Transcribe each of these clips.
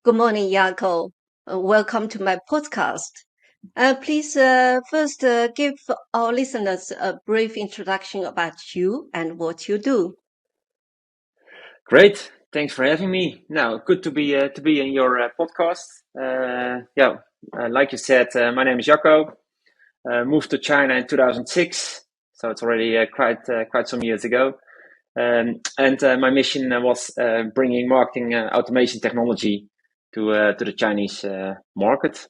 Good morning, Jacco. Welcome to my podcast. Please first give our listeners a brief introduction about you and what you do. Great. Thanks for having me. Now, good to be in your podcast. Like you said, my name is Jacco. Moved to China in 2006, so it's already quite some years ago. And my mission was bringing marketing automation technology to the Chinese market.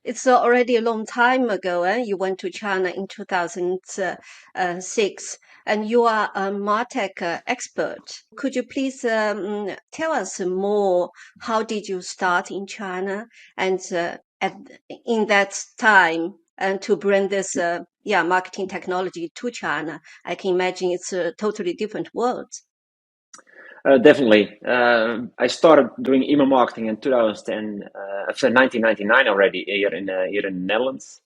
It's already a long time ago. You went to China in 2006, and you are a MarTech expert. Could you please tell us more? How did you start in China, and in that time, and to bring this marketing technology to China? I can imagine it's a totally different world. Definitely. I started doing email marketing in 1999 already here in the Netherlands.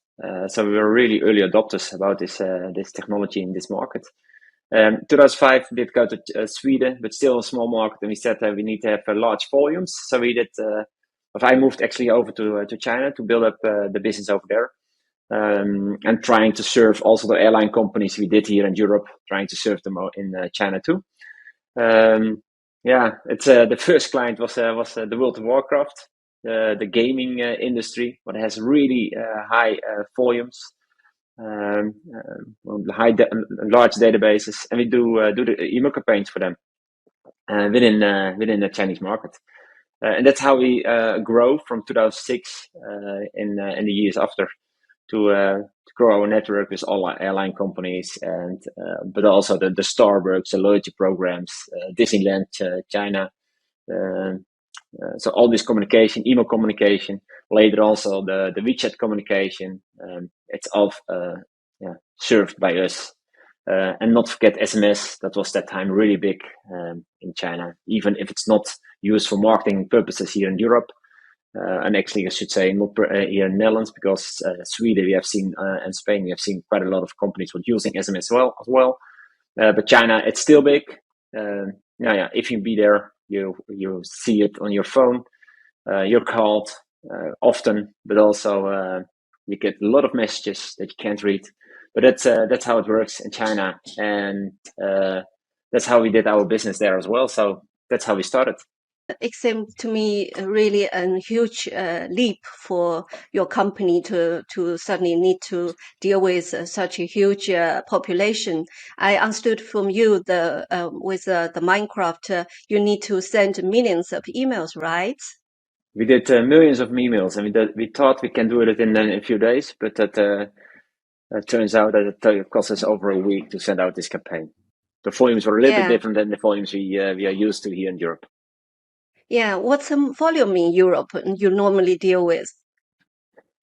So we were really early adopters about this technology in this market. 2005 we did go to Sweden, but still a small market, and we said we need to have large volumes. So we did. I moved actually over to China to build up the business over there, and trying to serve also the airline companies we did here in Europe, trying to serve them in China too. Um, it's the first client was the World of Warcraft, the gaming industry, but it has really high volumes, large databases, and we do the email campaigns for them within the Chinese market, and that's how we grow from 2006 in the years after to grow our network with all our airline companies, and but also the Starbucks, the loyalty programs, Disneyland, China. Uh, so all this communication, email communication, later also the WeChat communication, it's all served by us. And not forget SMS. That was that time really big in China, even if it's not used for marketing purposes here in Europe. And actually, I should say not here in Netherlands, because Sweden we have seen and Spain we have seen quite a lot of companies were using SMS as well. But China, it's still big. If you be there, you see it on your phone. You're called often, but also you get a lot of messages that you can't read. But that's how it works in China, and that's how we did our business there as well. So that's how we started. It seemed to me really a huge leap for your company to suddenly need to deal with such a huge population. I understood from you with the Minecraft, you need to send millions of emails, right? We did millions of emails, and we thought we can do it in a few days, but that turns out that it cost us over a week to send out this campaign. The volumes were a little bit Yeah. different than the volumes we are used to here in Europe. Yeah. What's the volume in Europe you normally deal with?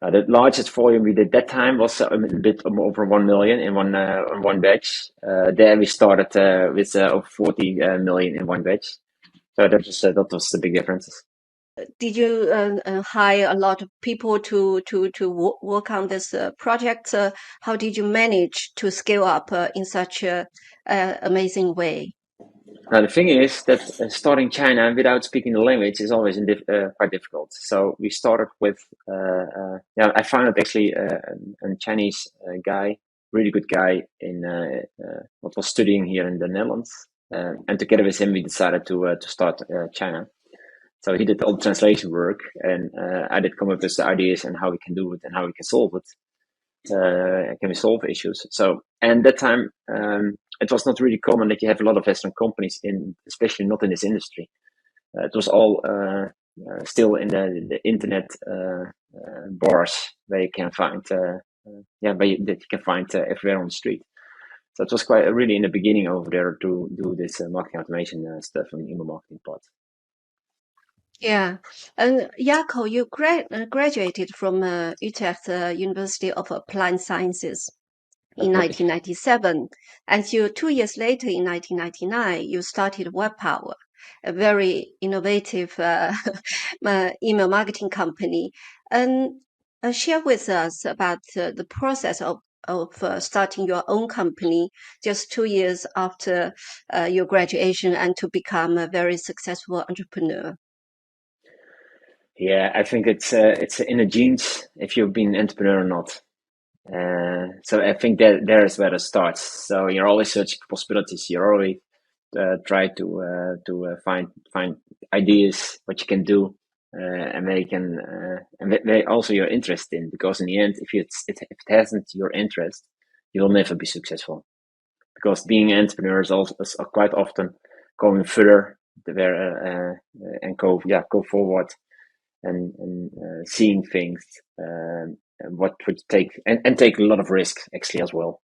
The largest volume we did that time was a bit over 1 million in one batch. There we started with over 40 million in one batch. So that was the big differences. Did you hire a lot of people to work on this project? How did you manage to scale up in such a amazing way? Now the thing is that starting China without speaking the language is always quite difficult. So we started with I found it actually a Chinese guy, really good guy in what was studying here in the Netherlands, and together with him we decided to start China. So he did all the translation work, and I did come up with the ideas and how we can do it and how we can solve it. Can we solve issues? So, and that time, it was not really common that you have a lot of Western companies especially not in this industry. It was all still in the internet bars where you can find, that you can find everywhere on the street. So it was quite really in the beginning over there to do this marketing automation stuff and email marketing part. Yeah, and Jacco, you graduated from Utrecht University of Applied Sciences in That's right. 1997, and 2 years later, in 1999, you started Webpower, a very innovative email marketing company. And share with us about the process of starting your own company just 2 years after your graduation and to become a very successful entrepreneur. Yeah, I think it's in the genes if you've been an entrepreneur or not. So I think that there is where it starts. So you're always searching for possibilities. You're always try to find ideas what you can do, and they can and they also your interest in, because in the end, if it hasn't your interest, you will never be successful. Because being an entrepreneur is quite often going further there and go forward and seeing things, and what would take and take a lot of risk actually as well.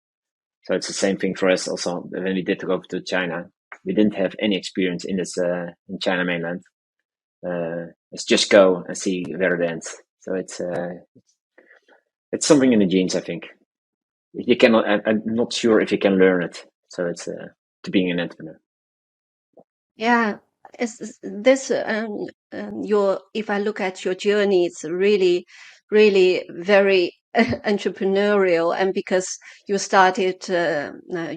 So it's the same thing for us also when we did go to China. We didn't have any experience in this in China mainland. Let's just go and see where it ends. So it's something in the genes, I think. You cannot. I'm not sure if you can learn it. So it's to being an entrepreneur. Yeah, this your if I look at your journey, it's really, really very entrepreneurial, and because you started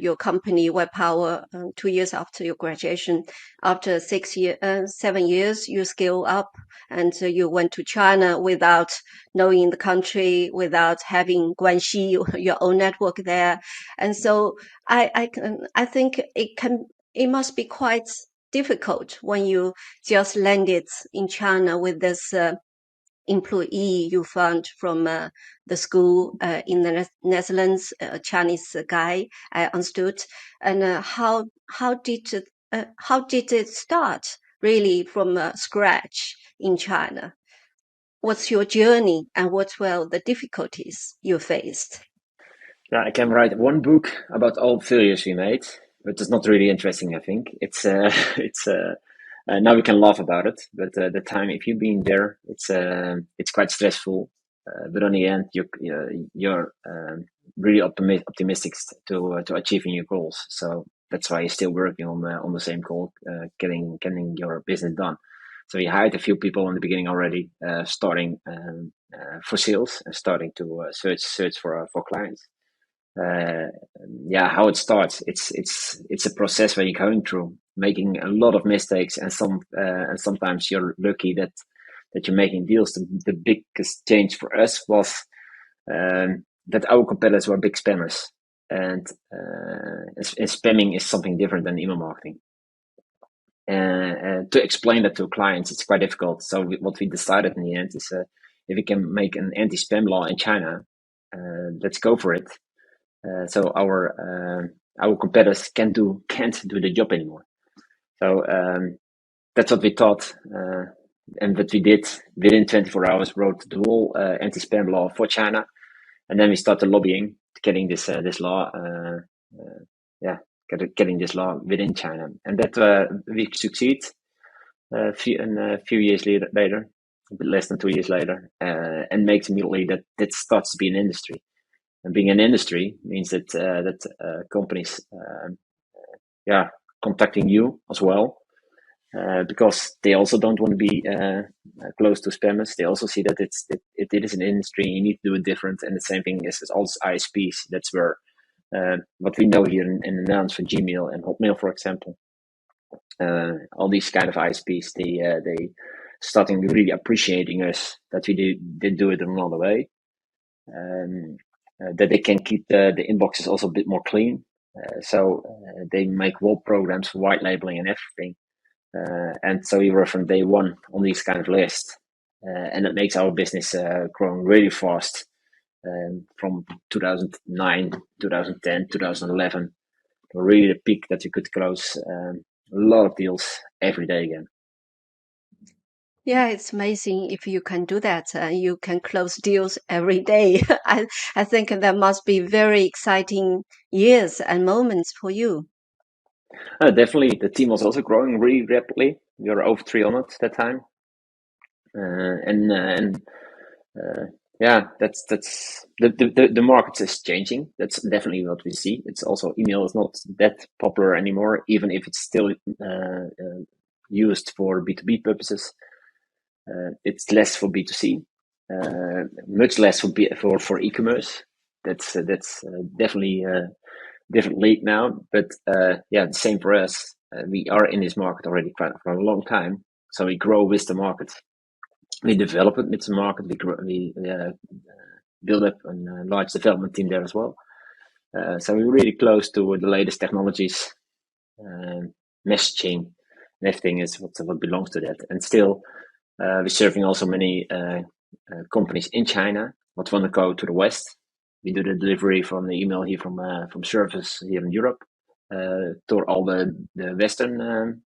your company Webpower 2 years after your graduation, after 7 years, you scale up and you went to China without knowing the country, without having Guanxi, your own network there, and so I think it must be quite difficult when you just landed in China with this employee you found from the school in the Netherlands, a Chinese guy, I understood. And how did it start really from scratch in China? What's your journey and what were the difficulties you faced? Yeah, I can write one book about all failures we made, but it's not really interesting. I think it's it's now we can laugh about it, but the time if you've been there, it's quite stressful. But on the end, you're really optimistic to achieving your goals. So that's why you're still working on the same goal, getting your business done. So we hired a few people in the beginning already, starting for sales and starting to search for clients. uh, yeah, how it starts. It's a process where you're going through, making a lot of mistakes, and sometimes you're lucky that you're making deals. The biggest change for us was that our competitors were big spammers, and spamming is something different than email marketing. To explain that to clients, it's quite difficult. So what we decided in the end is, if we can make an anti-spam law in China, let's go for it. So our competitors can't do the job anymore. So that's what we thought, and what we did within 24 hours. Wrote the whole anti-spam law for China, and then we started lobbying, getting this law. Yeah, getting this law within China, and that we succeed. A few years later, a bit less than 2 years later, and makes immediately that starts to be an industry. And being an industry means that companies, yeah, contacting you as well, because they also don't want to be close to spammers. They also see that it is an industry. You need to do it different. And the same thing is all ISPs. That's where what we know here in the Netherlands for Gmail and Hotmail, for example. All these kind of ISPs, they starting really appreciating us that we did do it another way. Um, that they can keep the inboxes also a bit more clean. So they make wall programs for white labeling and everything. And so we were from day one on these kind of lists. And it makes our business growing really fast, from 2009, 2010, 2011. Really the peak that you could close a lot of deals every day again. Yeah, it's amazing if you can do that. You can close deals every day. I think that must be very exciting years and moments for you. Definitely, the team was also growing really rapidly. We were over 300 that time. And uh, yeah, that's the market is changing. That's definitely what we see. It's also email is not that popular anymore, even if it's still used for B2B purposes. It's less for B2C, much less for e-commerce. That's definitely a different league now. But yeah, the same for us. We are in this market already for a long time, so we grow with the market. We develop it with the market. We build up a large development team there as well. So we're really close to the latest technologies, messaging, and everything is what belongs to that. And still, we're serving also many companies in China what want to go to the West. We do the delivery from the email here from service here in Europe to all the Western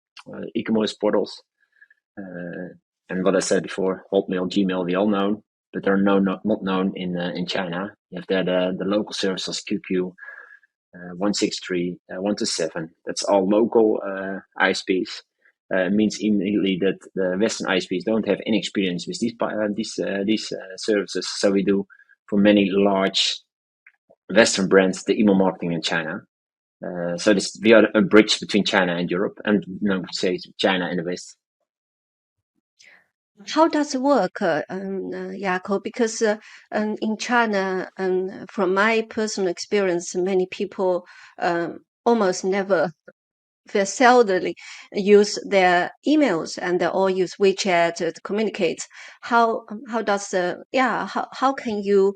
e-commerce portals. And what I said before, Hotmail, Gmail, we all know, but they're not known in China. You have there the local services, QQ, 163, 127. That's all local ISPs. Means immediately that the Western ISPs don't have any experience with these services. So we do for many large Western brands the email marketing in China. So we are a bridge between China and Europe, and say China and the West. How does it work, Jacco? Because in China, from my personal experience, many people almost never, they seldomly use their emails, and they all use WeChat to communicate. How does how can you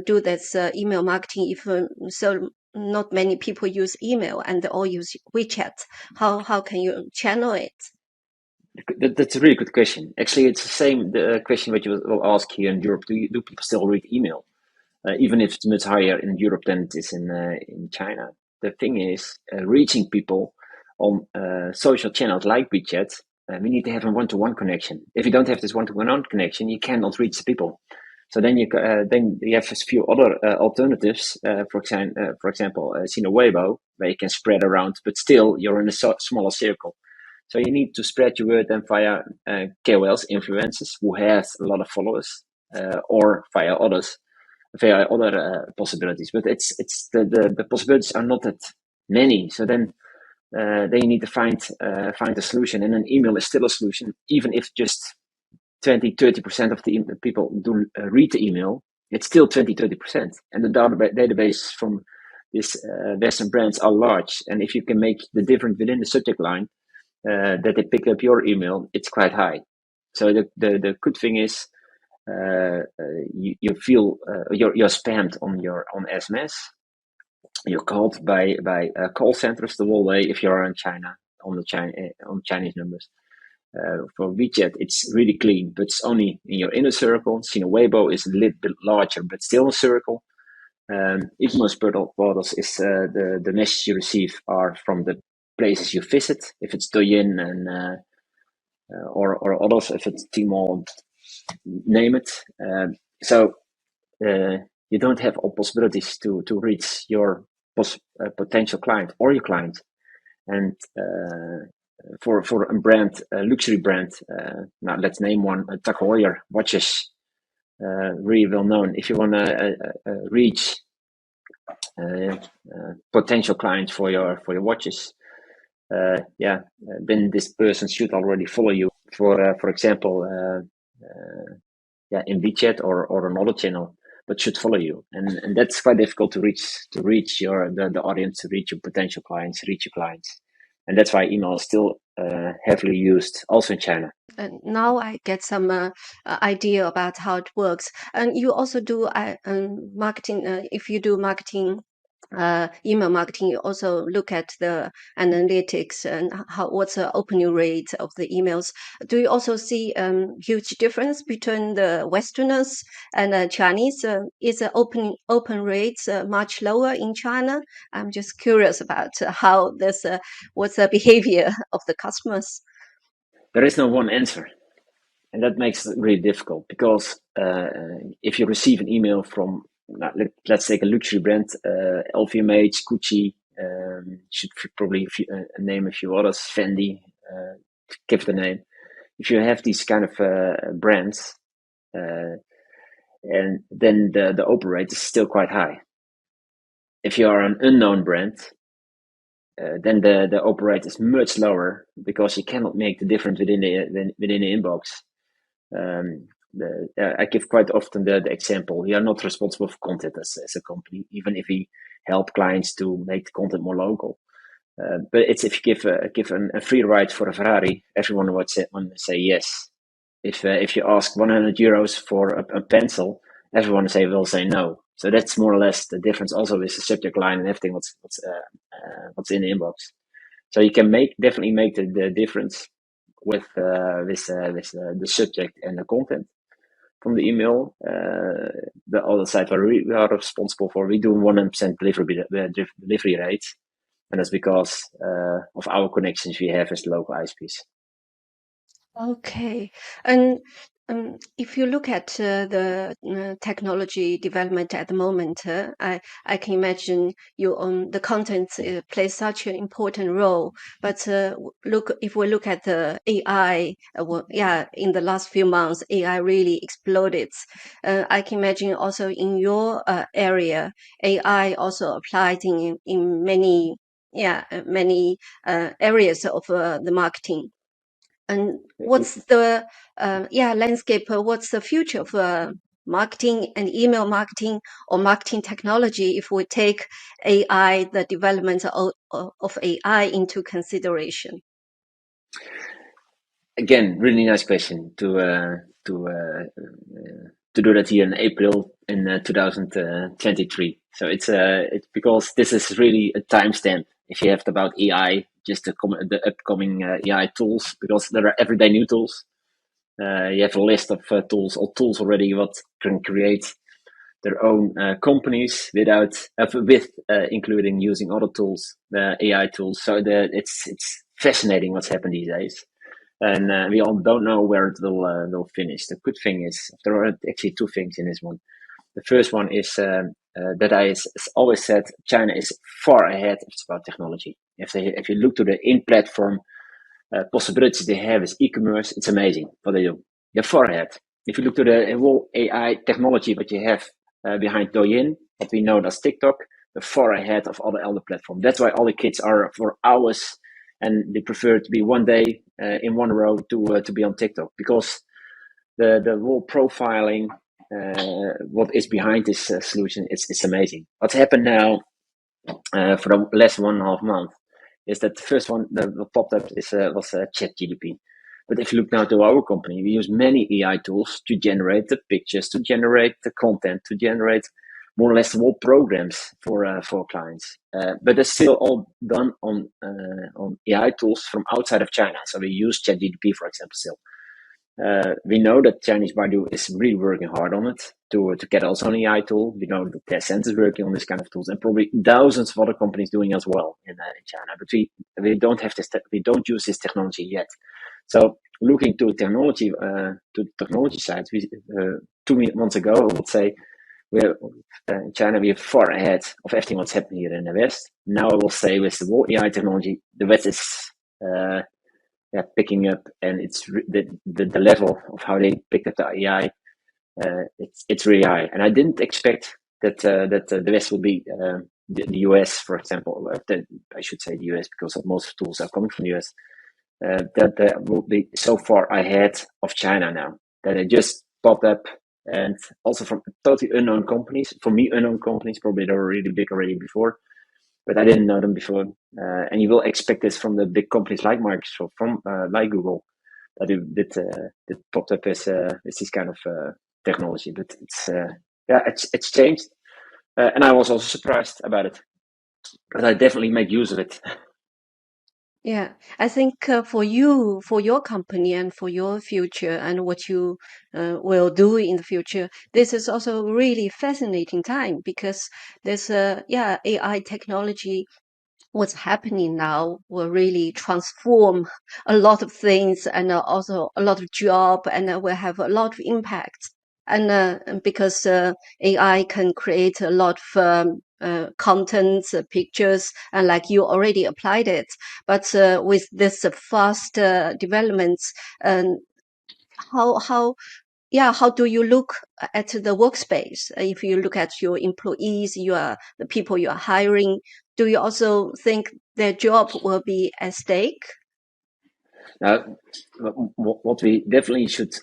do this email marketing if so not many people use email and they all use WeChat? How can you channel it? That's a really good question. Actually, it's the same question that you will ask here in Europe. Do people still read email, even if it's much higher in Europe than it is in China? The thing is, reaching people on social channels like WeChat, we need to have a one-to-one connection. If you don't have this one-to-one connection, you cannot reach the people. So then you have a few other alternatives. For example, Webpower, where you can spread around, but still you're in a smaller circle. So you need to spread your word then via KOLs, influencers who have a lot of followers, or via other possibilities. But it's the possibilities are not that many. So then you need to find a solution, and an email is still a solution, even if just 20-30% of the people do read the email. It's still 20-30%, and the database from these Western brands are large. And if you can make the difference within the subject line, that they pick up your email, it's quite high. So the good thing is you feel you're spammed on SMS. You're called by call centers the whole way if you're in China on Chinese numbers. For WeChat, it's really clean, but it's only in your inner circle. Weibo is a little bit larger, but still a circle. E-commerce portals is the messages you receive are from the places you visit. If it's Douyin and or others, if it's Tmall, name it. So you don't have all possibilities to reach your potential client or your client. And for a brand, a luxury brand, now let's name one, Tag Heuer watches, really well known. If you want to reach potential clients for your watches, then this person should already follow you. For example, in WeChat or another channel, but should follow you, and that's quite difficult to reach the audience, to reach your potential clients, reach your clients, and that's why email is still heavily used also in China. Now I get some idea about how it works. And you also do marketing. If you do marketing, email marketing, you also look at the analytics and what's the opening rate of the emails. Do you also see huge difference between the Westerners and Chinese? Is the open rates much lower in China? I'm just curious about how this what's the behavior of the customers. There is no one answer, and that makes it really difficult, because if you receive an email from, let's take a luxury brand, LVMH, Gucci, should probably name a few others, Fendi, give the name. If you have these kind of brands, and then the open rate is still quite high. If you are an unknown brand, then the open rate is much lower, because you cannot make the difference within the inbox. I give quite often the example: we are not responsible for content as a company, even if we help clients to make the content more local. But it's if you give a free ride for a Ferrari, everyone would say yes. if you ask 100 euros for a pencil, everyone will say no. So that's more or less the difference. Also with the subject line and everything what's in the inbox. So you can definitely make the difference with the subject and the content from the email. The other side where we are responsible for, we do 100% delivery rates, and that's because of our connections we have as local ISPs. Okay. And if you look at the technology development at the moment, I can imagine the content plays such an important role. But if we look at the AI, in the last few months, AI really exploded. I can imagine also in your area, AI also applied in many areas of the marketing. And what's the landscape? What's the future of marketing and email marketing or marketing technology if we take AI, the development of AI into consideration? Again, really nice question to do that here in April in 2023. So it's because this is really a timestamp. If you have about AI, just the upcoming AI tools, because there are everyday new tools. You have a list of tools already what can create their own companies with including using other tools, AI tools. So it's fascinating what's happened these days. And we all don't know where it will finish. The good thing is there are actually two things in this one. The first one is that I always said China is far ahead if it's about technology. If you look to the in-platform possibilities they have as e-commerce, it's amazing what they do. They're far ahead. If you look to the whole AI technology that you have behind Douyin, what we know as TikTok, they're far ahead of all the other platforms. That's why all the kids are for hours, and they prefer to be one day in one row to be on TikTok, because the whole profiling, what is behind this solution, it's amazing. What's happened now for the last 1.5 months is that the first one that popped up was ChatGPT. But if you look now to our company, we use many AI tools to generate the pictures, to generate the content, to generate more or less whole programs for clients. But it's still all done on AI tools from outside of China. So we use ChatGPT, for example, still. We know that Chinese Baidu is really working hard on it to get also an AI tool. We know that Tencent is working on this kind of tools, and probably thousands of other companies doing as well in China. But we don't have this. We don't use this technology yet. So looking to technology, to the technology side, 2 months ago, I would say we're in China. We're far ahead of everything what's happening here in the West. Now I will say with the whole AI technology, the West is picking up, and it's the level of how they picked up the AI. It's really high, and I didn't expect that the West will be the US, for example. I should say the US because most tools are coming from the US. That will be so far ahead of China now. That it just popped up, and also from totally unknown companies. For me, unknown companies, probably they were really big already before, but I didn't know them before. And you will expect this from the big companies like Microsoft, from like Google, that it popped up as this kind of technology. But it's changed, and I was also surprised about it. But I definitely make use of it. Yeah, I think for you, for your company, and for your future, and what you will do in the future, this is also a really fascinating time, because there's AI technology. What's happening now will really transform a lot of things, and also a lot of job, and will have a lot of impact. And because AI can create a lot of contents, pictures, and like you already applied it. But with this fast developments, and how do you look at the workspace? If you look at your employees, the people you are hiring, do you also think their job will be at stake? Now, what we definitely should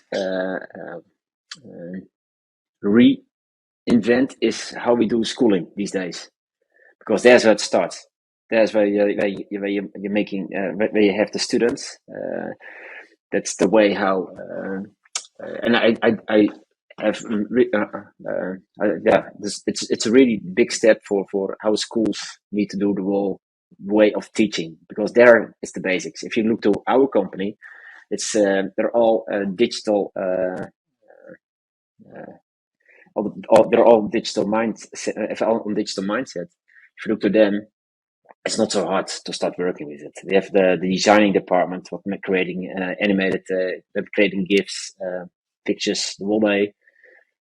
reinvent is how we do schooling these days, because there's where it starts. There's where you're making where you have the students. That's the way how and I have yeah, it's a really big step for how schools need to do the whole way of teaching, because there is the basics. If you look to our company, it's they're all digital. They're all digital mindset. If all on digital mindset, if you look to them, it's not so hard to start working with it. They have the designing department, what creating animated, creating GIFs, pictures the whole way.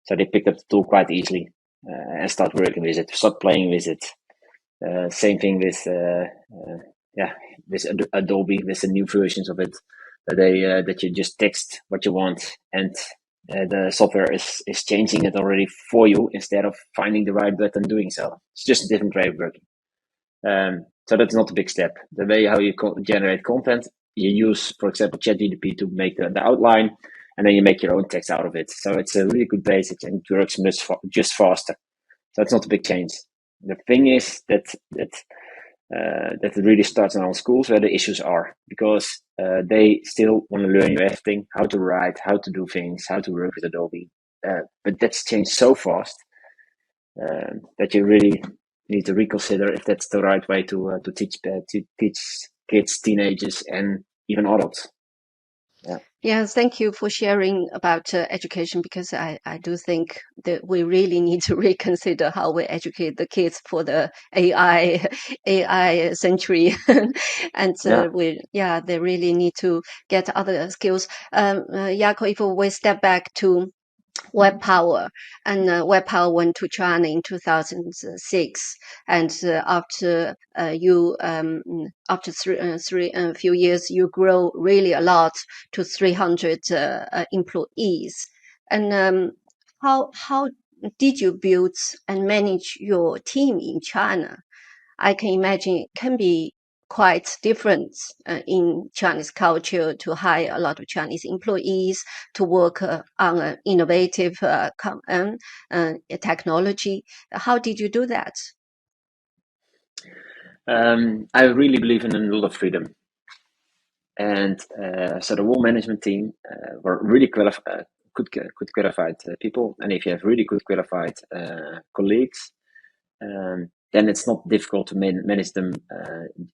So they picked up the tool quite easily and start working with it, start playing with it. Same thing with yeah, with Adobe, with the new versions of it, that that you just text what you want, and the software is changing it already for you instead of finding the right button doing so. It's just a different way of working. So that's not a big step. The way how you generate content, you use, for example, ChatGPT to make the outline, and then you make your own text out of it. So it's a really good basic, and it works just faster. So it's not a big change. The thing is that it really starts in our schools where the issues are, because they still want to learn you everything, how to write, how to do things, how to work with Adobe. But that's changed so fast that you really need to reconsider if that's the right way to teach kids, teenagers, and even adults. Yeah. Yes, thank you for sharing about education, because I do think that we really need to reconsider how we educate the kids for the AI AI century, and Yeah. they really need to get other skills. Jacco, if we step back to Webpower, and Webpower went to China in 2006, and after three few years, you grow really a lot to 300 employees. And how did you build and manage your team in China? I can imagine it can be quite different in Chinese culture to hire a lot of Chinese employees to work on innovative technology. How did you do that? I really believe in a lot of freedom. And so the whole management team were really qualified, good qualified people. And if you have really good qualified colleagues, then it's not difficult to manage them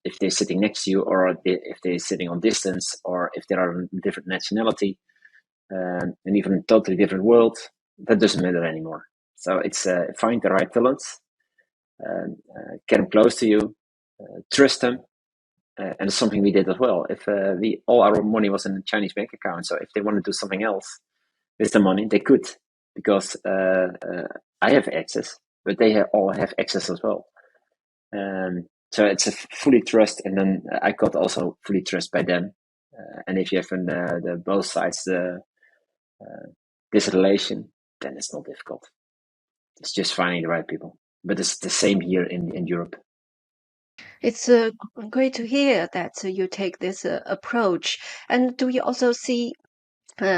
if they're sitting next to you, or if they're sitting on distance, or if they are a different nationality, and even a totally different world. That doesn't matter anymore. So it's find the right talents, get them close to you, trust them. And it's something we did as well. If we all our money was in a Chinese bank account, so if they want to do something else with the money, they could, because I have access, but they all have access as well. So it's a fully trust, and then I got also fully trust by them. And if you have the both sides this relation, then it's not difficult. It's just finding the right people. But it's the same here in Europe. It's great to hear that you take this approach. And do you also see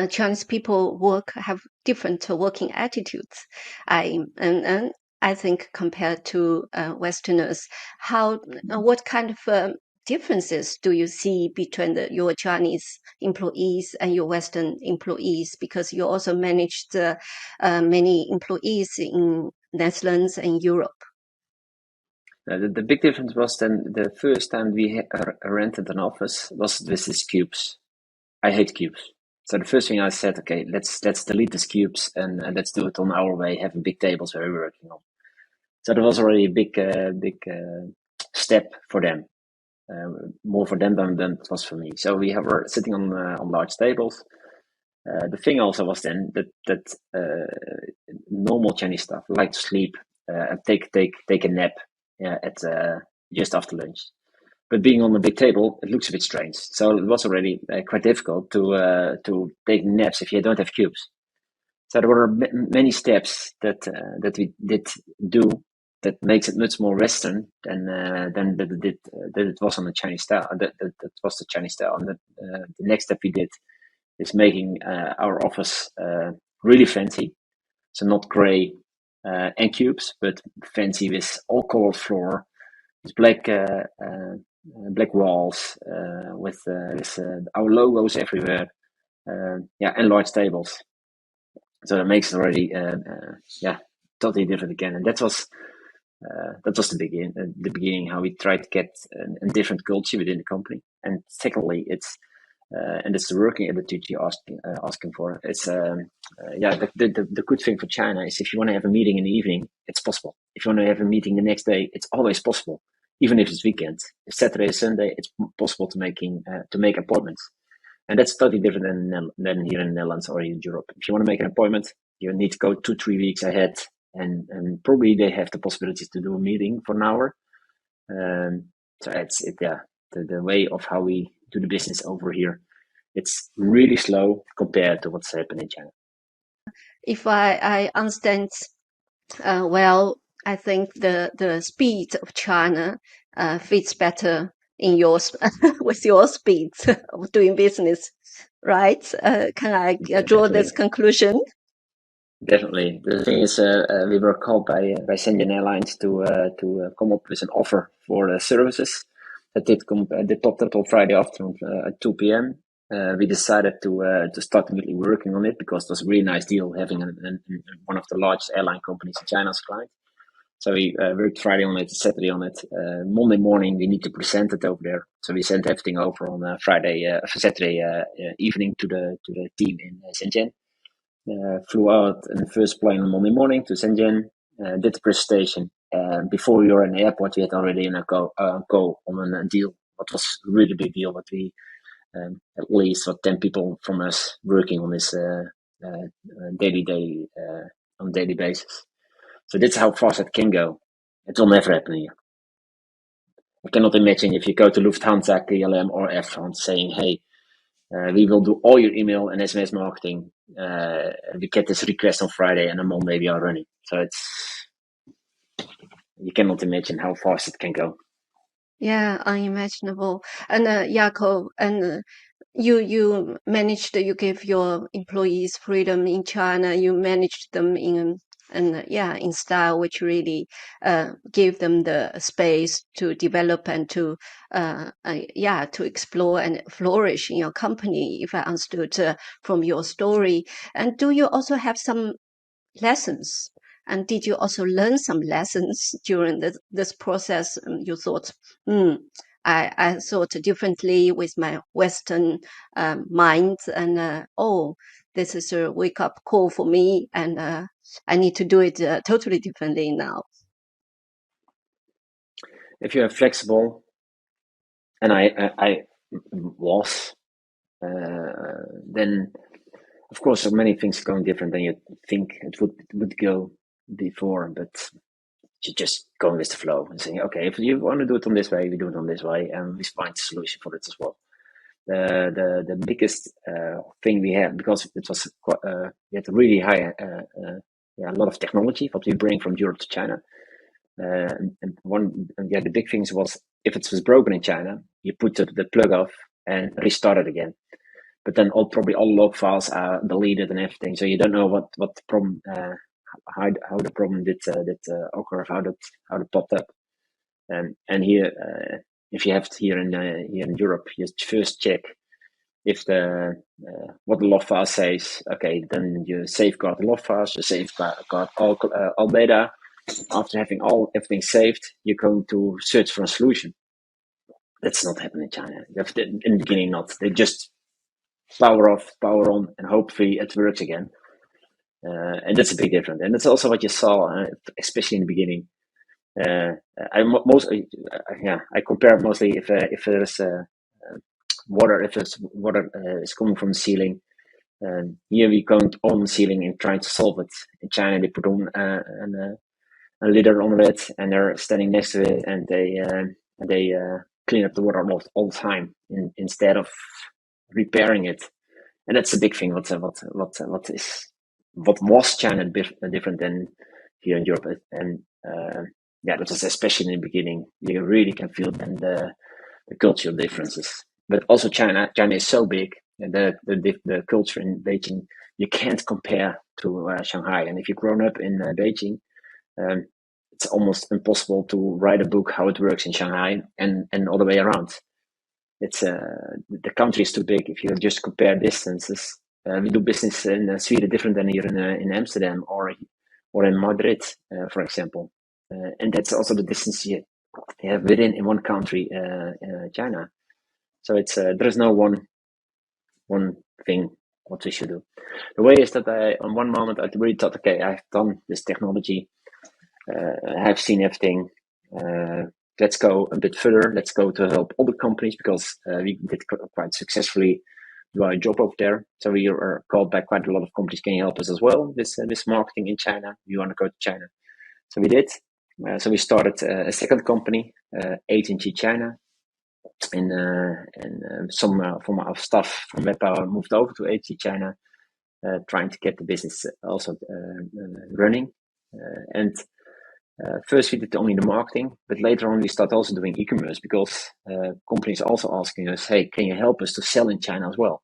Chinese people have different working attitudes? And I think compared to Westerners, how what kind of differences do you see between your Chinese employees and your Western employees? Because you also managed many employees in Netherlands and Europe. The big difference was then the first time we rented an office was with these cubes. I hate cubes. So the first thing I said, okay, let's delete these cubes, and let's do it on our way, having big tables where we're working on. So that was already a big step for them, more for them than it was for me. So were sitting on large tables. The thing also was then that normal Chinese staff like to sleep and take a nap at just after lunch. But being on a big table, it looks a bit strange. So it was already quite difficult to take naps if you don't have cubes. So there were many steps that we did do that makes it much more Western than that it was on the Chinese style. That was the Chinese style. And the next step we did is making our office really fancy. So not gray and cubes, but fancy with all colored floor, with black walls, with our logos everywhere. Yeah, and large tables. So that makes it already, totally different again. And that was the beginning how we tried to get a different culture within the company. And secondly, and it's the working attitude you're asking for. It's the good thing for China is if you want to have a meeting in the evening, it's possible. If you want to have a meeting the next day, it's always possible, even if it's weekend. If Saturday or Sunday, it's possible to make appointments, and that's totally different than here in the Netherlands or in Europe. If you want to make an appointment, you need to go 2-3 weeks ahead, and probably they have the possibilities to do a meeting for an hour. So it's the way of how we do the business over here. It's really slow compared to what's happening in China. If I understand well, I think the speed of China fits better in your with your speed of doing business, right? Can I draw this Definitely, conclusion? definitely. The thing is, we were called by Shenzhen Airlines to come up with an offer for the services that did come. They popped up on Friday afternoon at 2 p.m. We decided to start immediately working on it because it was a really nice deal having one of the largest airline companies in China as a client. So we worked Friday on it, Saturday on it. Monday morning we need to present it over there. So we sent everything over on Saturday evening to the team in Shenzhen. Flew out in the first plane on Monday morning to Shenzhen. Did the presentation. Before we were in the airport, we had already go on a deal. What was a really big deal. But we at least 10 people from us working on this on a daily basis. So that's how fast it can go. It will never happen here. I cannot imagine if you go to Lufthansa, KLM, or Air France saying, "Hey, we will do all your email and SMS marketing. We get this request on Friday, and on Monday we are running." So you cannot imagine how fast it can go. Yeah, unimaginable. And Jacco, and you managed, you give your employees freedom in China. You managed them in style, which really gave them the space to develop and to explore and flourish in your company, if I understood from your story. And do you also have some lessons? And did you also learn some lessons during this process? You thought, I thought differently with my Western mind, and this is a wake up call for me, and I need to do it totally differently now. If you are flexible, and I was, then of course so many things going different than you think it would go before, but you just going with the flow and saying, okay, if you want to do it on this way, we do it on this way, and we find a solution for it as well. The biggest thing we had, because it was we had a really high a lot of technology what we bring from Europe to China, the big things was if it was broken in China, you put the plug off and restart it again. But then probably all log files are deleted and everything, so you don't know what the problem how the problem did occur, how that popped up. And here, if you have it here in Europe, you first check if what the log file says. Okay, then you safeguard the log files, you safeguard all data. After having everything saved, you're going to search for a solution. That's not happening in China. In the beginning, not. They just power off, power on, and hopefully it works again. And that's a big difference. And that's also what you saw, especially in the beginning. I compare mostly if there's water, if it's water is coming from the ceiling. Here we go on the ceiling and trying to solve it. In China, they put on a lid on it, and they're standing next to it, and they clean up the water all the time instead of repairing it. And that's a big thing. What was China different than here in Europe? And that was especially in the beginning. You really can feel then the cultural differences. But also China is so big, and the culture in Beijing you can't compare to Shanghai. And if you've grown up in Beijing, it's almost impossible to write a book how it works in Shanghai and all the way around. It's the country is too big. If you just compare distances, We do business in Sweden different than here in Amsterdam or in Madrid, for example. And that's also the distance you have within in one country, China. So it's there's no one thing what we should do. The way is that on one moment I really thought, okay, I've done this technology, I've seen everything. Let's go a bit further. Let's go to help other companies because we did quite successfully do our job over there. So we are called by quite a lot of companies. Can you help us as well? This marketing in China. We want to go to China. So we did. So we started a second company, Agency China, and some from our staff from Webpower moved over to Agency China, trying to get the business also running. And first we did only the marketing, but later on we started also doing e-commerce because companies also asking us, hey, can you help us to sell in China as well?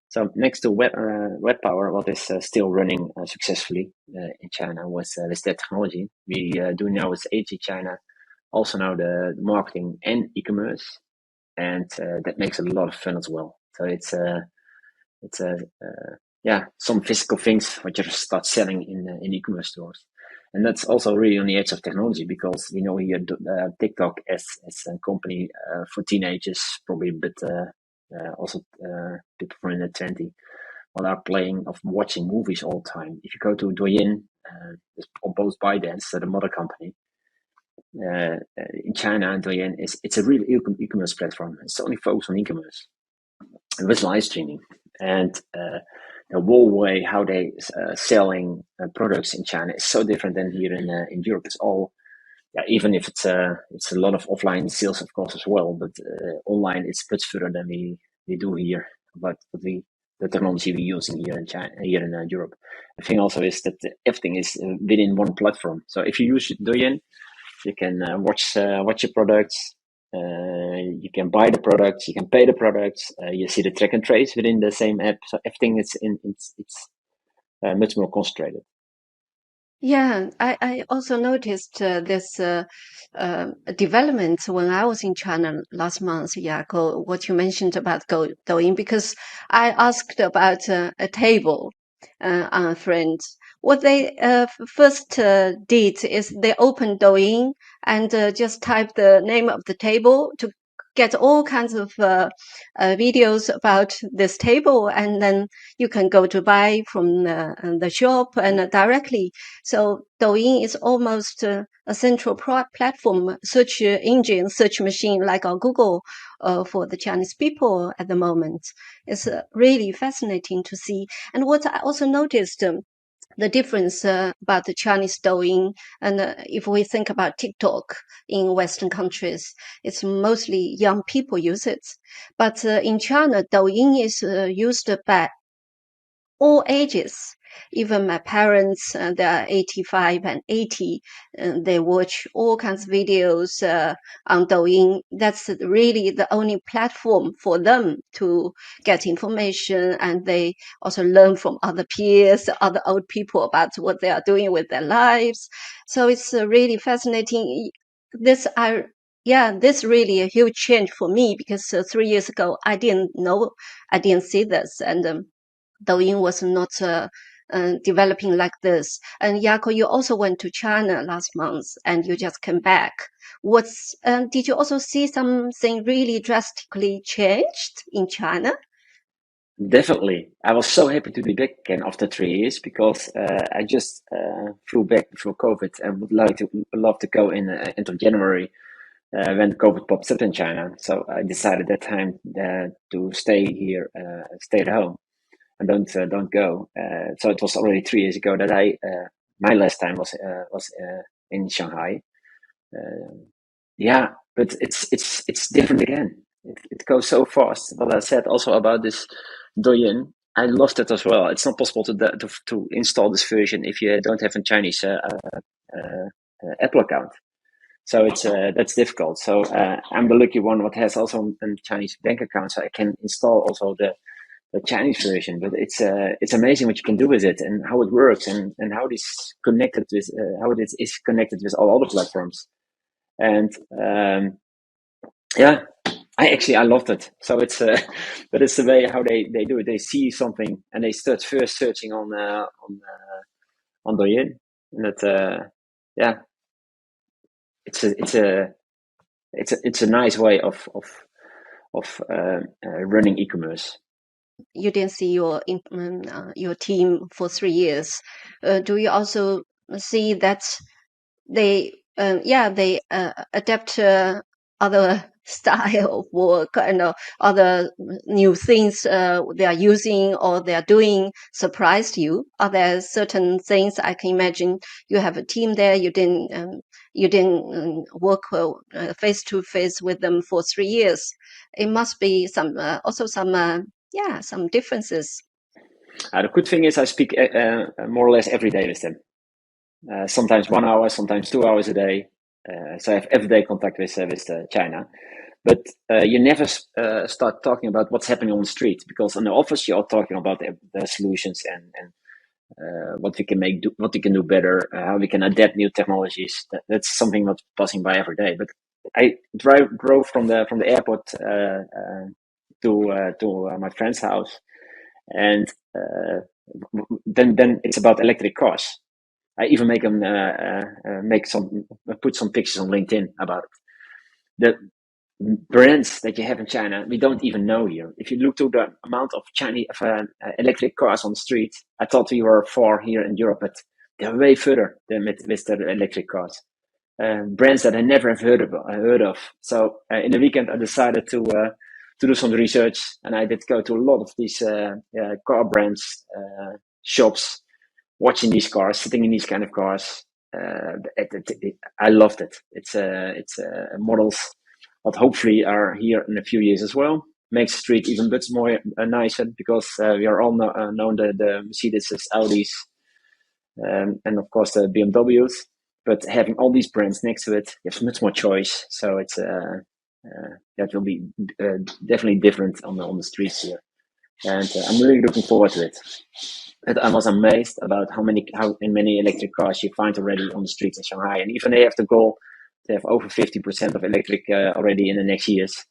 So next to Webpower, what is still running successfully in China was that technology. We do now with AG China, also now the marketing and e-commerce, and that makes it a lot of fun as well. So it's some physical things what you start selling in e-commerce stores, and that's also really on the edge of technology because we know here TikTok as a company for teenagers, probably a bit. Also people from the 20 while are playing of watching movies all the time. If you go to Douyin, or both ByteDance, the mother company in China, Douyin it's a real e-commerce platform. It's only focused on e-commerce with live streaming, and the whole way how they selling products in China is so different than here in Europe. It's all even if it's a lot of offline sales, of course, as well, but online it's much further than we do here. But the technology we're using here in China, here in Europe. The thing also is that everything is within one platform. So if you use Douyin, you can watch your products. You can buy the products. You can pay the products. You see the track and trace within the same app. So everything is it's much more concentrated. Yeah, I also noticed this development when I was in China last month, Jacco, what you mentioned about Douyin, because I asked about a table on a friend. What they first did is they opened Douyin and just typed the name of the table to get all kinds of videos about this table, and then you can go to buy from the shop and directly. So Douyin is almost a central platform, search engine, search machine like our Google for the Chinese people at the moment. It's really fascinating to see. And what I also noticed, the difference about the Chinese Douyin, and if we think about TikTok in Western countries, it's mostly young people use it. But in China, Douyin is used by all ages. Even my parents, they are 85 and 80, they watch all kinds of videos on Douyin. That's really the only platform for them to get information, and they also learn from other peers, other old people about what they are doing with their lives. So it's really fascinating. This I this really a huge change for me because 3 years ago I didn't know, I didn't see this, and Douyin was not developing like this. And Yako, you also went to China last month, and you just came back. Did you also see something really drastically changed in China? Definitely. I was so happy to be back again after 3 years because I just flew back before COVID and would love to go in end of January when COVID popped up in China. So I decided that time to stay here, stay at home, and don't go. So it was already 3 years ago that I my last time was in Shanghai. Yeah, but it's different again. It goes so fast. What I said also about this Douyin, I loved it as well. It's not possible to install this version if you don't have a Chinese Apple account. So it's that's difficult. So I'm the lucky one what has also a Chinese bank account, so I can install also the Chinese version. But it's amazing what you can do with it and how it works and how it is connected with how it is connected with all other platforms. And yeah, I loved it. So it's but it's the way how they do it. They see something and they start first searching on Douyin, and that yeah, it's a nice way of running e-commerce. You didn't see your team for 3 years. Do you also see that they adapt other style of work and other new things they are using or they are doing surprised you? Are there certain things I can imagine you have a team there, you didn't work face to face with them for 3 years? It must be some also some differences. The good thing is I speak more or less every day with them. Sometimes 1 hour, sometimes 2 hours a day. So I have everyday contact with China. But you never start talking about what's happening on the street, because in the office you are talking about the solutions and what we can what we can do better, how we can adapt new technologies. That's something that's passing by every day. But I drove from the airport to my friend's house, and then it's about electric cars. I even make them put some pictures on LinkedIn about it. The brands that you have in China, we don't even know here. If you look to the amount of Chinese electric cars on the street, I thought we were far here in Europe, but they're way further than with the electric cars. Brands that I never have heard of. So in the weekend, I decided to do some research, and I did go to a lot of these car brands shops, watching these cars, sitting in these kind of cars. I loved it. It's models that hopefully are here in a few years as well. Makes the street even bit more nicer, because we are all known the Mercedes, Audis, and of course the BMWs. But having all these brands next to it, you have much more choice. So it's that will be definitely different on the streets here, and I'm really looking forward to it. And I was amazed about how many electric cars you find already on the streets in Shanghai, and even they have the goal to have over 50% of electric already in the next years.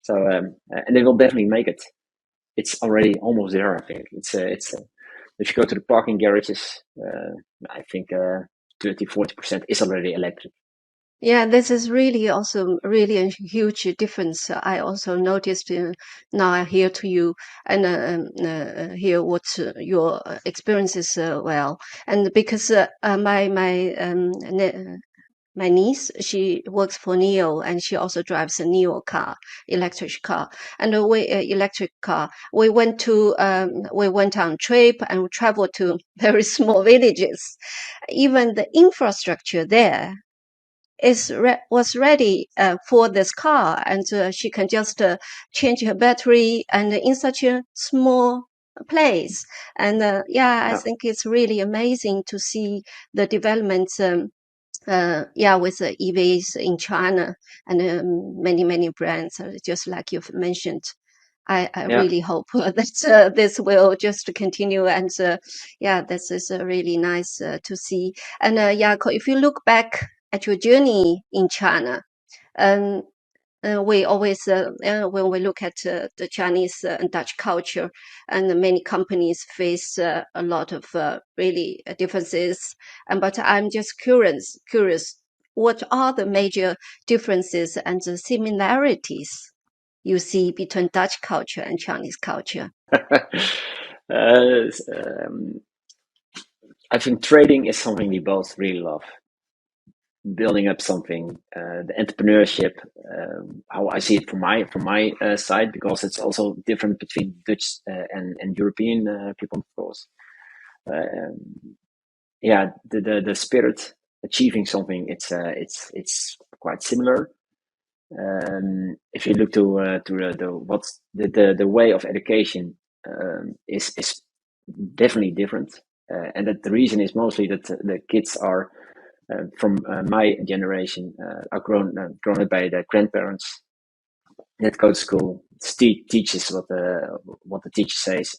So and they will definitely make it. It's already almost there. I think it's if you go to the parking garages, I think 30-40% is already electric. Yeah, this is really also really a huge difference. I also noticed now I hear to you and hear what your experience is well. And because my niece, she works for Neo and she also drives a Neo car, electric car. And electric car. We went on trip and we traveled to very small villages. Even the infrastructure there was ready for this car, and she can just change her battery and in such a small place. And I Yeah, think it's really amazing to see the developments. With the EVs in China and many brands, just like you've mentioned. I yeah. really hope that this will just continue, and this is really nice to see. And Jacco, if you look back at your journey in China, um, we always, when we look at the Chinese and Dutch culture, and many companies face a lot of really differences. But I'm just curious, what are the major differences and the similarities you see between Dutch culture and Chinese culture? um, I think trading is something we both really love. Building up something, the entrepreneurship, how I see it from my side, because it's also different between Dutch and European people, of course. Um, yeah, the spirit achieving something, it's quite similar. If you look to the what's the way of education is definitely different, and that the reason is mostly that the kids are from my generation are grown up by their grandparents that go to school. Teaches what the teacher says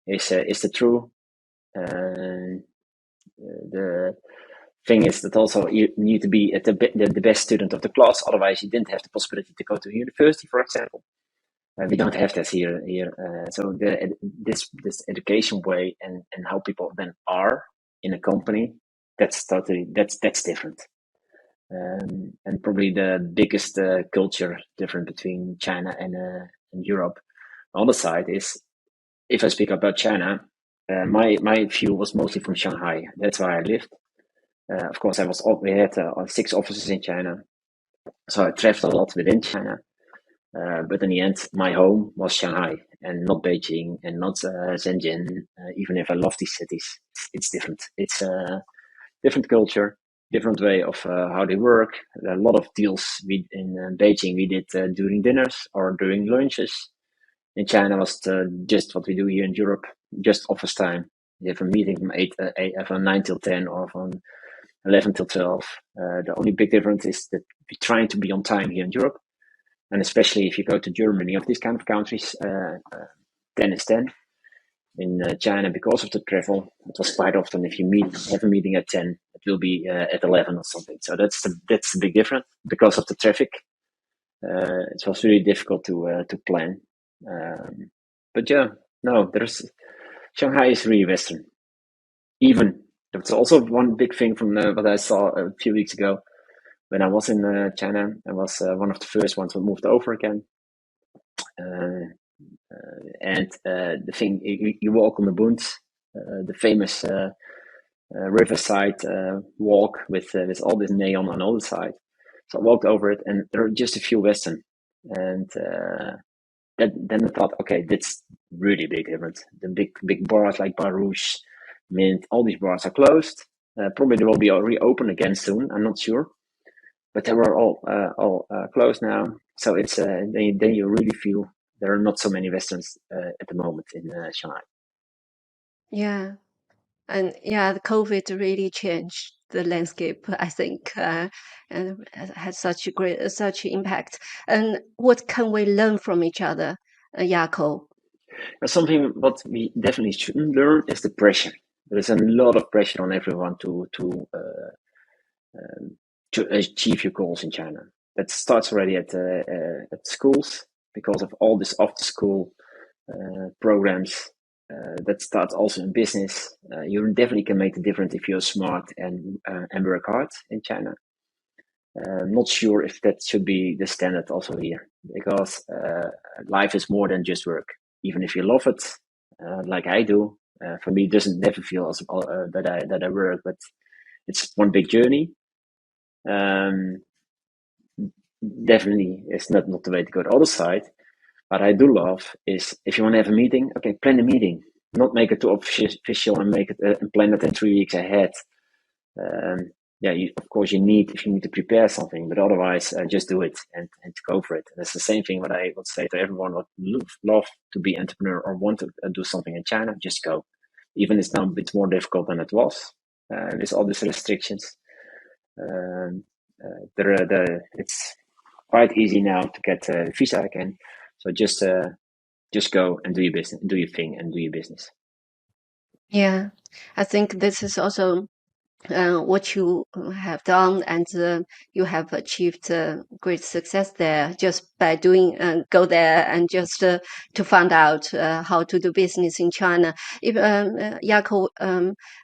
is the true. Uh, the thing is that also you need to be at the best student of the class. Otherwise, you didn't have the possibility to go to university, for example. We don't have that here. So this education way and how people then are in a company, that's different. And probably the biggest culture difference between China and Europe. On the other side is, if I speak about China, my view was mostly from Shanghai. That's where I lived. Of course, we had 6 offices in China, so I traveled a lot within China. But in the end, my home was Shanghai and not Beijing and not Shenzhen. Even if I love these cities, it's different. It's a different culture, different way of how they work. A lot of deals in Beijing we did during dinners or during lunches. In China was just what we do here in Europe, just office time. You have a meeting from 9 till 10 or from 11 till 12. The only big difference is that we're trying to be on time here in Europe. And especially if you go to Germany or these kind of countries, 10 is 10. In China, because of the travel, it was quite often if you have a meeting at 10, it will be at 11 or something. So that's the big difference. Because of the traffic, it was really difficult to plan. But yeah, no, Shanghai is really Western. Even that's also one big thing from what I saw a few weeks ago. When I was in China, I was one of the first ones who moved over again. And the thing, you walk on the Bund, the famous riverside walk with all this neon on all the side. So I walked over it, and there are just a few Western. And then I thought, okay, that's really big difference. The big bars like Bouw, Mint, all these bars are closed. Probably they will be reopened again soon. I'm not sure, but they were all closed now. So it's then you really feel there are not so many Westerns at the moment in Shanghai. Yeah. And yeah, the COVID really changed the landscape, I think, and had such impact. And what can we learn from each other, Jacco? Something what we definitely shouldn't learn is the pressure. There is a lot of pressure on everyone to achieve your goals in China. That starts already at schools because of all this after school programs. That starts also in business. You definitely can make the difference if you're smart and work hard in China. Not sure if that should be the standard also here, because life is more than just work. Even if you love it, like I do, for me, it doesn't never feel as that I work, but it's one big journey. Definitely, it's not the way to go. The other side, what I do love is if you want to have a meeting, okay, plan a meeting, not make it too official and make it and plan it in 3 weeks ahead. Yeah, of course if you need to prepare something, but otherwise just do it and to go for it. And it's the same thing what I would say to everyone who love to be entrepreneur or want to do something in China, just go. Even it's now a bit more difficult than it was. There's all these restrictions. It's quite easy now to get a visa again. So just go and do your business, do your thing, and do your business. Yeah, I think this is also what you have done, and you have achieved great success there just by go there and just to find out how to do business in China. If Jacco,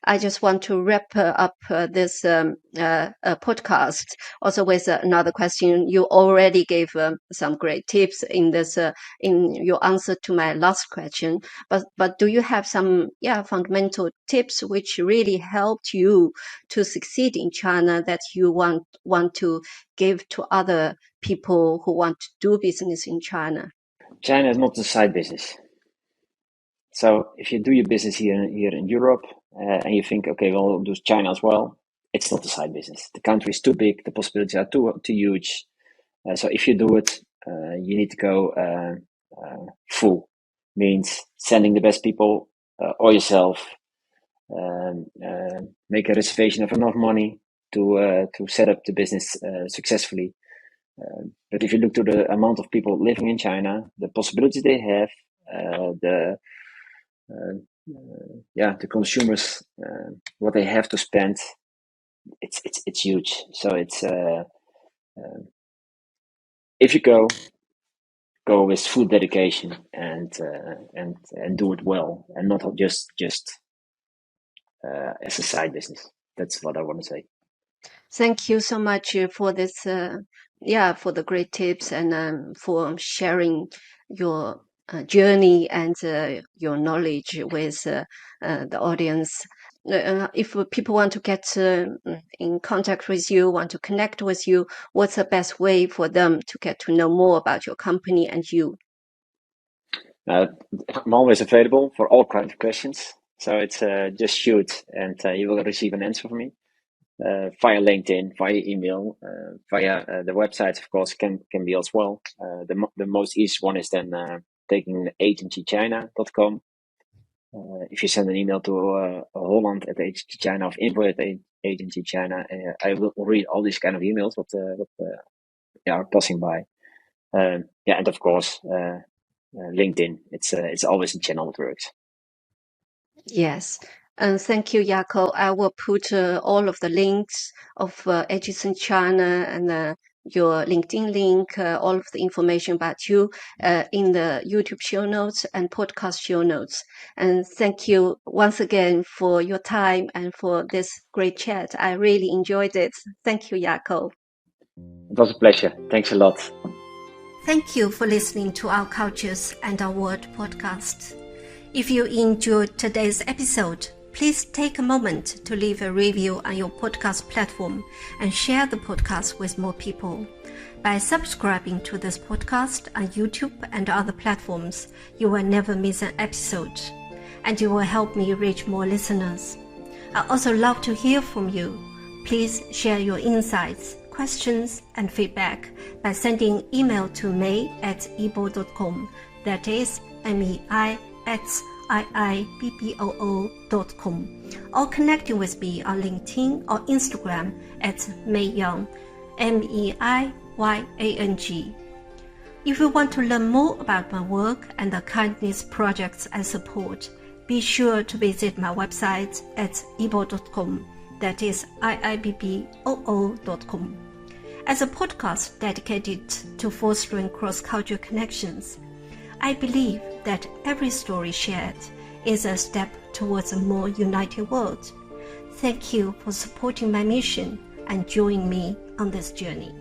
I just want to wrap up this podcast also with another question. You already gave some great tips in this in your answer to my last question, but do you have some fundamental tips which really helped you to succeed in China that you want to give to other people who want to do business in China? China is not a side business. So if you do your business here in Europe and you think, okay, well, I'll do China as well, it's not a side business. The country is too big, the possibilities are too huge. So if you do it, you need to go full. Means sending the best people or yourself. Make a reservation of enough money to set up the business successfully. But if you look to the amount of people living in China, the possibilities they have, the consumers, what they have to spend, it's huge. So it's if you go with full dedication and do it well, and not just as a side business. That's what I want to say. Thank you so much for this, for the great tips and for sharing your journey and your knowledge with the audience. If people want to get in contact with you, want to connect with you, what's the best way for them to get to know more about your company and you? I'm always available for all kinds of questions. So it's just shoot, and you will receive an answer from me via LinkedIn, via email, via the websites. Of course, can be as well. The most easy one is then taking agencychina.com. If you send an email to Holland at Agency China of info at Agency China, I will read all these kind of emails what are passing by. And of course, LinkedIn. It's always a channel that works. Yes. Thank you, Jacco. I will put all of the links of Agency China and your LinkedIn link, all of the information about you in the YouTube show notes and podcast show notes. And thank you once again for your time and for this great chat. I really enjoyed it. Thank you, Jacco. It was a pleasure. Thanks a lot. Thank you for listening to our Cultures and Our World podcast. If you enjoyed today's episode, please take a moment to leave a review on your podcast platform and share the podcast with more people. By subscribing to this podcast on YouTube and other platforms, you will never miss an episode, and you will help me reach more listeners. I also love to hear from you. Please share your insights, questions, and feedback by sending email to may@iiboo.com. That is MEI@iibboo.com, or connecting with me on LinkedIn or Instagram at Meiyang, MEIYANG. If you want to learn more about my work and the kindness projects I support, be sure to visit my website at iiboo.com. That is IIBBOO.com. As a podcast dedicated to fostering cross-cultural connections, I believe that every story shared is a step towards a more united world. Thank you for supporting my mission and joining me on this journey.